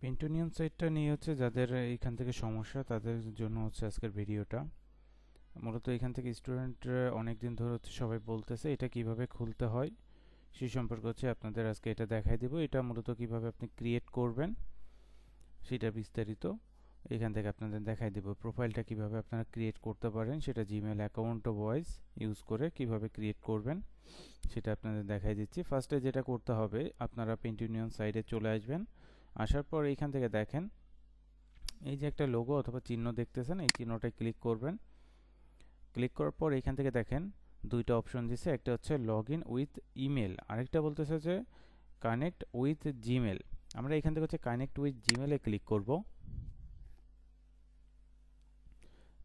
পেন্টোনিয়াম সাইটটা নিয়ে হচ্ছে যাদের এইখান থেকে সমস্যা তাদের জন্য হচ্ছে আজকের ভিডিওটা। মূলত এখান থেকে স্টুডেন্ট অনেক দিন ধরে হচ্ছে সবাই বলতেছে এটা কিভাবে খুলতে হয় সেই সম্পর্কে হচ্ছে আপনাদের আজকে এটা দেখাই দিব। এটা মূলত কিভাবে আপনি ক্রিয়েট করবেন সেটা বিস্তারিত এখান থেকে আপনাদের দেখাই দিব। প্রোফাইলটা কিভাবে আপনারা ক্রিয়েট করতে পারেন সেটা জিমেল অ্যাকাউন্ট ভয়েস ইউজ করে কিভাবে ক্রিয়েট করবেন সেটা আপনাদের দেখাই দিচ্ছি। ফার্স্টে যেটা করতে হবে, আপনারা পেন্টোনিয়াম সাইটে চলে আসবেন। আসার পর এইখান থেকে দেখেন এই যে একটা লোগো অথবা চিহ্ন দেখতেছেন, এই চিহ্নটায় ক্লিক করবেন। ক্লিক করার পর এইখান থেকে দেখেন দুইটা অপশন দিছে, একটা হচ্ছে লগ ইন উইথ ইমেল, আরেকটা বলতেছে যে কানেক্ট উইথ জিমেল। আমরা এখান থেকে হচ্ছে কানেক্ট উইথ জিমেলে ক্লিক করব।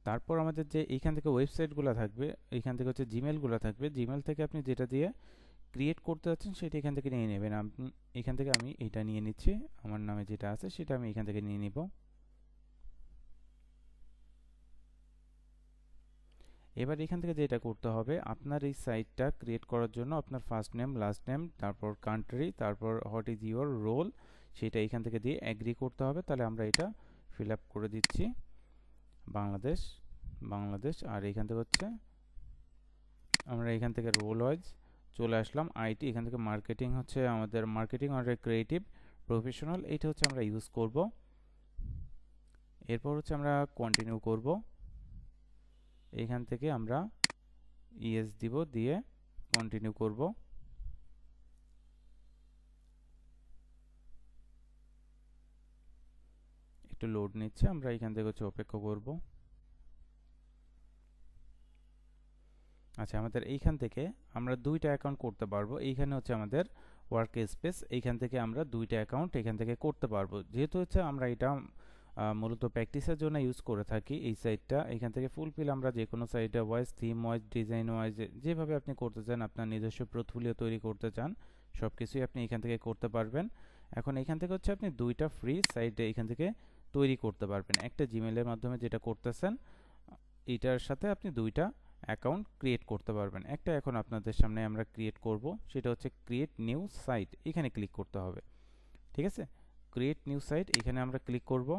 তারপর আমাদের যে এইখান থেকে ওয়েবসাইটগুলো থাকবে, এইখান থেকে হচ্ছে জিমেলগুলো থাকবে, জিমেল থেকে আপনি যেটা দিয়ে ক্রিয়েট করতে যাচ্ছেন সেটা এখান থেকে নিয়ে নেবেন। আপনি এখান থেকে আমি এটা নিয়ে নিচ্ছি, আমার নামে যেটা আছে সেটা আমি এখান থেকে নিয়ে নিব। এবার এখান থেকে যেটা করতে হবে, আপনার এই সাইটটা ক্রিয়েট করার জন্য আপনার ফার্স্ট নেম, লাস্ট নেম, তারপর কান্ট্রি, তারপর হোয়াট ইজ ইউর রোল সেটা এখান থেকে দিয়ে এগ্রি করতে হবে। তাহলে আমরা এটা ফিল আপ করে দিচ্ছি বাংলাদেশ বাংলাদেশ। আর এখান থেকে হচ্ছে আমরা এখান থেকে রোল ওয়াইজ চলে আসলাম। আইটি এখান থেকে মার্কেটিং হচ্ছে আমাদের মার্কেটিং আর ক্রিয়েটিভ প্রফেশনাল, এইটা হচ্ছে আমরা ইউজ করব। এরপর হচ্ছে আমরা কন্টিনিউ করব। এইখান থেকে আমরা ইএস দিব, দিয়ে কন্টিনিউ করব। একটু লোড নিচ্ছে, আমরা এখান থেকে হচ্ছে অপেক্ষা করব। আচ্ছা, আমাদের এইখান থেকে আমরা দুইটা অ্যাকাউন্ট করতে পারবো। এইখানে হচ্ছে আমাদের ওয়ার্ক স্পেস, এইখান থেকে আমরা দুইটা অ্যাকাউন্ট এখান থেকে করতে পারবো। যেহেতু হচ্ছে আমরা এটা মূলত প্র্যাকটিসের জন্য ইউজ করে থাকি এই সাইটটা, এখান থেকে ফুলফিল আমরা যে কোনো সাইটে wise, theme wise, design wise যেভাবে আপনি করতে চান, আপনার নিজস্ব পোর্টফোলিও তৈরি করতে চান, সব কিছুই আপনি এখান থেকে করতে পারবেন। এখন এখান থেকে হচ্ছে আপনি দুইটা ফ্রি সাইটে এখান থেকে তৈরি করতে পারবেন। একটা জিমেলের মাধ্যমে যেটা করতেছেন এটার সাথে আপনি দুইটা অ্যাকাউন্ট ক্রিয়েট করতে পারবেন। একটা এখন আপনাদের সামনে আমরা ক্রিয়েট করব, সেটা হচ্ছে ক্রিয়েট নিউ সাইট, এখানে ক্লিক করতে হবে। ঠিক আছে, ক্রিয়েট নিউ সাইট এখানে আমরা ক্লিক করব।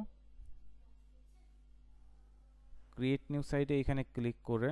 ক্রিয়েট নিউ সাইটে এখানে ক্লিক করে